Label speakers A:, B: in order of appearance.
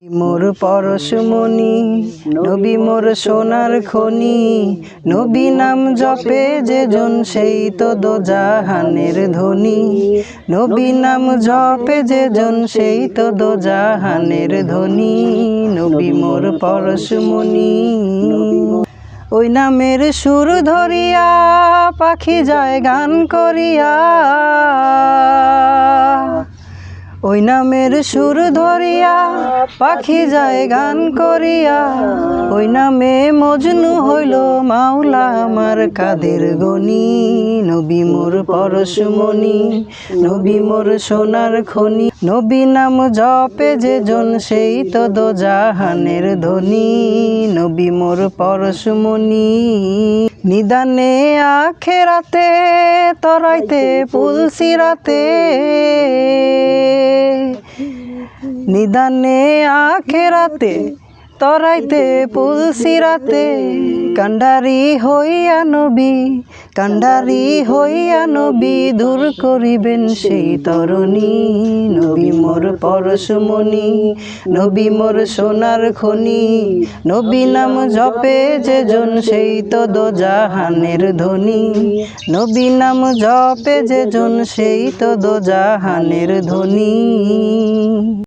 A: মোর পরশমণি নবী মোর সোনার খনি, নবী নাম জপে যে জন সেই তো দোজাহানের ধনী। নবী নাম জপে যে জন সেই তো দোজাহানের ধনী। নবী মোর পরশমণি। ওই নামের সুর ধরিয়া পাখি যায় গান করিয়া, ওই নামের সুর ধরিয়া পাখি যায় গান করিয়া। ওই নামে মজনু হইল মাওলা আমার কাদের গনি। নবী মোর পরশমণি নবী মোর সোনার খনি, নবী নাম জপে যে জন সেই তো দোজাহানের ধনী। নবী মোর পরশমণি। নিদানে আখেরাতে তরাইতে পুলসিরাতে, নিদানে আখেরাতে তরাইতে পুলসিরাতে। কান্ডারি হইয়া নবী, কান্ডারি হইয়া নবী দূর করিবেন সেই তরণী। নবী মোর পরশমণি নবী মোর সোনার খনি, নবী নাম জপে যে জন সেই তো দোজাহানের ধনী। নবী নাম জপে যে জন সেই তো দোজাহানের ধনী।